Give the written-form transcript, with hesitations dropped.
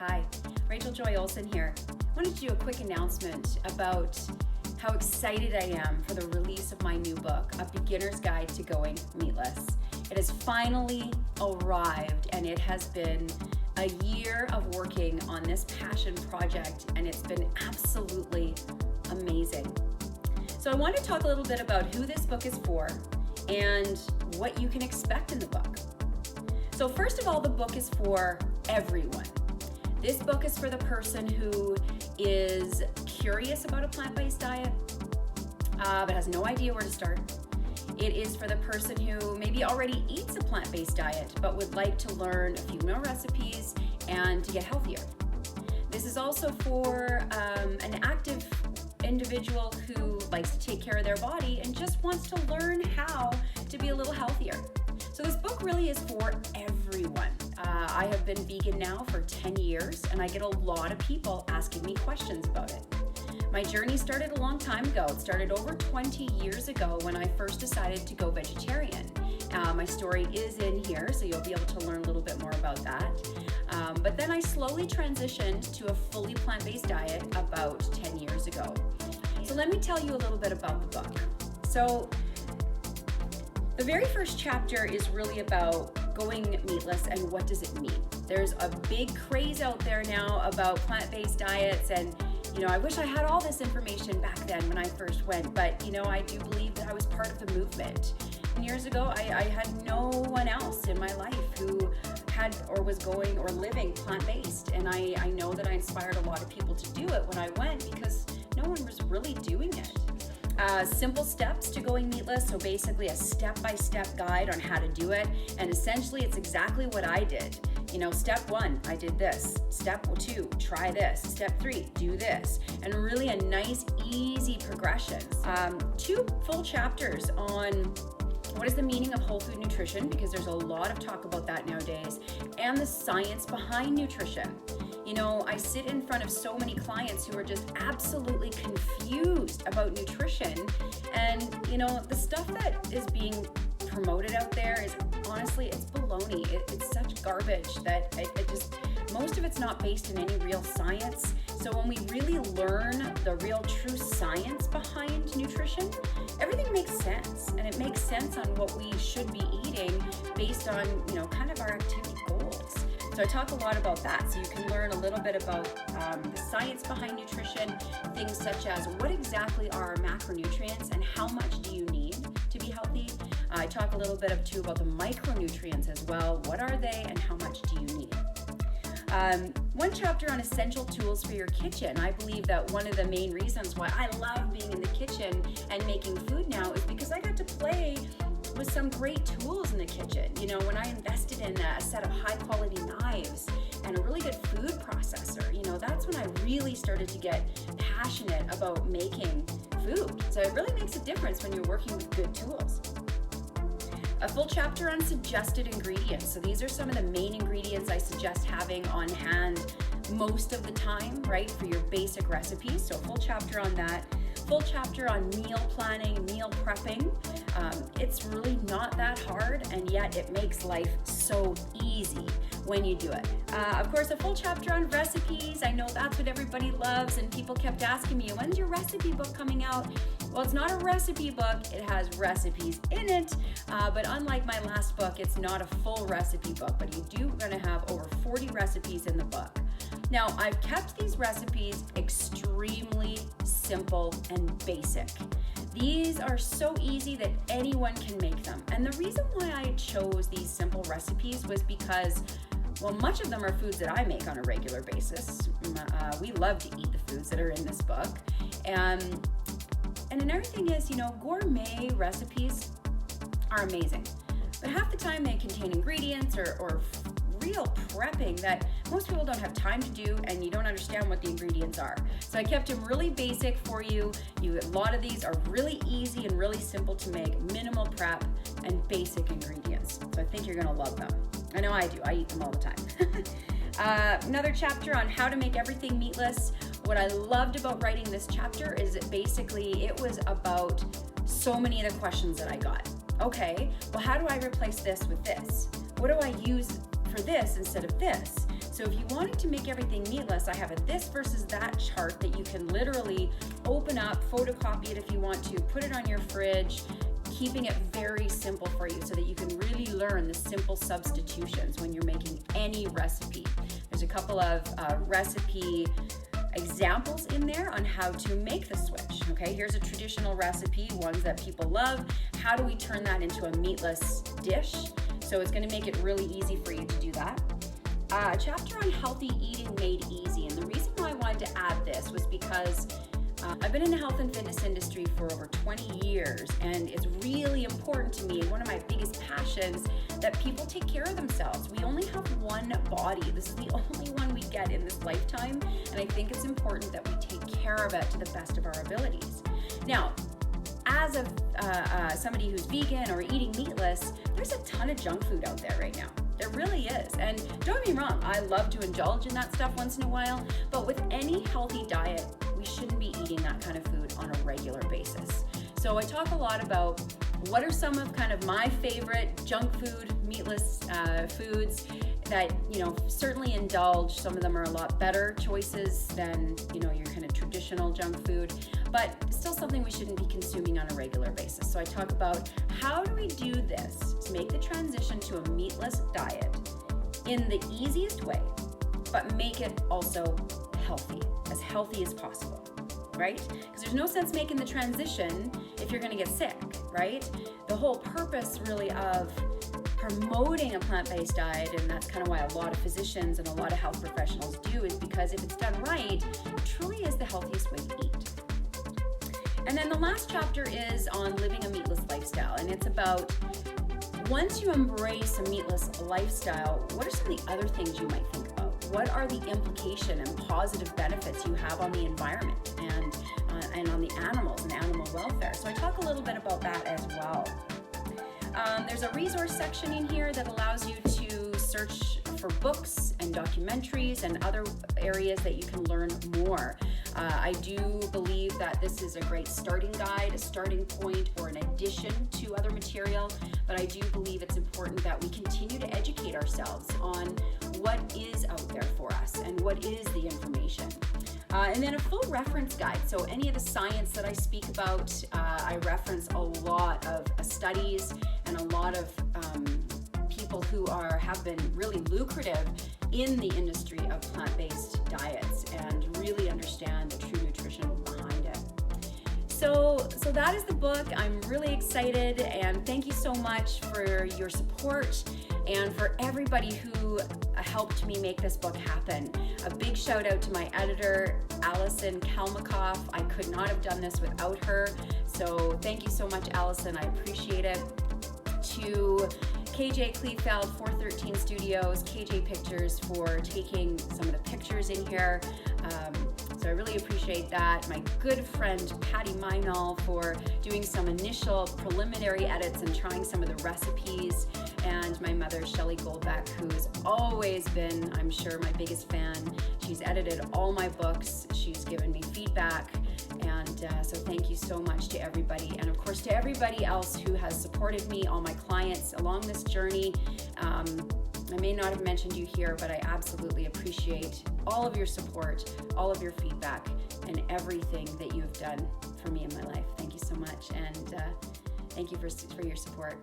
Hi, Rachel Joy Olson here. I wanted to do a quick announcement about how excited I am for the release of my new book, A Beginner's Guide to Going Meatless. It has finally arrived, and it has been a year of working on this passion project, and it's been absolutely amazing. So I want to talk a little bit about who this book is for and what you can expect in the book. So first of all, the book is for everyone. This book is for the person who is curious about a plant-based diet, but has no idea where to start. It is for the person who maybe already eats a plant-based diet, but would like to learn a few more recipes and to get healthier. This is also for an active individual who likes to take care of their body and just wants to learn how to be a little healthier. So this book really is for everyone. I have been vegan now for 10 years, and I get a lot of people asking me questions about it. My journey started a long time ago. It started over 20 years ago when I first decided to go vegetarian. My story is in here, so you'll be able to learn a little bit more about that. But then I slowly transitioned to a fully plant-based diet about 10 years ago. So let me tell you a little bit about the book. So the very first chapter is really about going meatless and what does it mean. There's a big craze out there now about plant-based diets, and I wish I had all this information back then when I first went, but I do believe that I was part of the movement. And years ago, I had no one else in my life who had or was going or living plant-based, and I know that I inspired a lot of people to do it when I went because no one was really doing it. Simple steps to going meatless, so basically a step-by-step guide on how to do it, and essentially it's exactly what I did. Step 1, I did this. Step 2, try this. Step 3, do this. And really a nice, easy progression. 2 full chapters on what is the meaning of whole food nutrition, because there's a lot of talk about that nowadays, and the science behind nutrition. I sit in front of so many clients who are just absolutely confused about nutrition, and the stuff that is being promoted out there is honestly, it's baloney. It's such garbage that it just, most of it's not based in any real science. So when we really learn the real true science behind nutrition, everything makes sense, and it makes sense on what we should be eating based on kind of our activity goals. So I talk a lot about that, so you can learn a little bit about the science behind nutrition, things such as what exactly are macronutrients and how much do you need to be healthy. I talk a little bit too about the micronutrients as well. What are they and how much do you need? One chapter on essential tools for your kitchen. I believe that one of the main reasons why I love being in the kitchen and making food now is because I got to play with some great tools in the kitchen. When I invested in a set of high quality knives and a really good food processor, that's when I really started to get passionate about making food. So it really makes a difference when you're working with good tools. A full chapter on suggested ingredients. So these are some of the main ingredients I suggest having on hand most of the time, right, for your basic recipes. So a full chapter on that. Full chapter on meal planning, meal prepping. It's really not that hard, and yet it makes life so easy when you do it. Of course, a full chapter on recipes. I know that's what everybody loves, and people kept asking me, when's your recipe book coming out? Well, it's not a recipe book. It has recipes in it, but unlike my last book, it's not a full recipe book, but you do going to have over 40 recipes in the book. Now, I've kept these recipes extremely simple and basic. These are so easy that anyone can make them. And the reason why I chose these simple recipes was because, well, much of them are foods that I make on a regular basis. We love to eat the foods that are in this book. And another thing is, gourmet recipes are amazing. But half the time they contain ingredients or real prepping that most people don't have time to do, and you don't understand what the ingredients are. So I kept them really basic for you. A lot of these are really easy and really simple to make, minimal prep and basic ingredients. So I think you're gonna love them. I know I do, I eat them all the time. Another chapter on how to make everything meatless. What I loved about writing this chapter is that basically it was about so many of the questions that I got. Okay, well, how do I replace this with this? What do I use for this instead of this? So if you wanted to make everything meatless, I have a this versus that chart that you can literally open up, photocopy it if you want to, put it on your fridge, keeping it very simple for you so that you can really learn the simple substitutions when you're making any recipe. There's a couple of recipe examples in there on how to make the switch. Okay, here's a traditional recipe, ones that people love. How do we turn that into a meatless dish? So it's going to make it really easy for you to do that. A chapter on healthy eating made easy, and the reason why I wanted to add this was because I've been in the health and fitness industry for over 20 years, and it's really important to me, and one of my biggest passions, that people take care of themselves. We only have one body. This is the only one we get in this lifetime, and I think it's important that we take care of it to the best of our abilities. Now, as somebody who's vegan or eating meatless, there's a ton of junk food out there right now. There really is. And don't get me wrong, I love to indulge in that stuff once in a while, but with any healthy diet, we shouldn't be eating that kind of food on a regular basis. So I talk a lot about what are some of kind of my favorite junk food, meatless foods that, certainly indulge. Some of them are a lot better choices than, your kind of traditional junk food, but still something we shouldn't be consuming on a regular basis. So I talk about how do we do this to make the transition to a meatless diet in the easiest way, but make it also healthy as possible, right? Because there's no sense making the transition if you're going to get sick, right? The whole purpose really of promoting a plant-based diet, and that's kind of why a lot of physicians and a lot of health professionals do, is because if it's done right, it truly is the healthiest way to eat. And then the last chapter is on living a meatless lifestyle, and it's about once you embrace a meatless lifestyle, what are some of the other things you might think about? What are the implication and positive benefits you have on the environment and on the animals and animal welfare? So I talk a little bit about that as well. There's a resource section in here that allows you to search for books and documentaries and other areas that you can learn more. I do believe that this is a great starting guide, a starting point, or an addition to other material, but I do believe it's important that we continue to educate ourselves on what is out there for us and what is the information. And then a full reference guide. So any of the science that I speak about, I reference a lot of studies and a lot of people who have been really lucrative in the industry of plant-based diets and really understand the true nutrition behind it. So that is the book. I'm really excited, and thank you so much for your support and for everybody who helped me make this book happen. A big shout out to my editor, Allison Kalmakoff. I could not have done this without her. So thank you so much, Allison. I appreciate it. To KJ Kleefeld, 413 Studios, KJ Pictures, for taking some of the pictures in here. So I really appreciate that. My good friend Patty Meinall for doing some initial preliminary edits and trying some of the recipes. And my mother, Shelley Goldbeck, who's always been, I'm sure, my biggest fan. She's edited all my books. She's given me feedback. And so thank you so much to everybody. And of course, to everybody else who has supported me, all my clients along this journey. I may not have mentioned you here, but I absolutely appreciate all of your support, all of your feedback, and everything that you have done for me in my life. Thank you so much. And thank you for your support.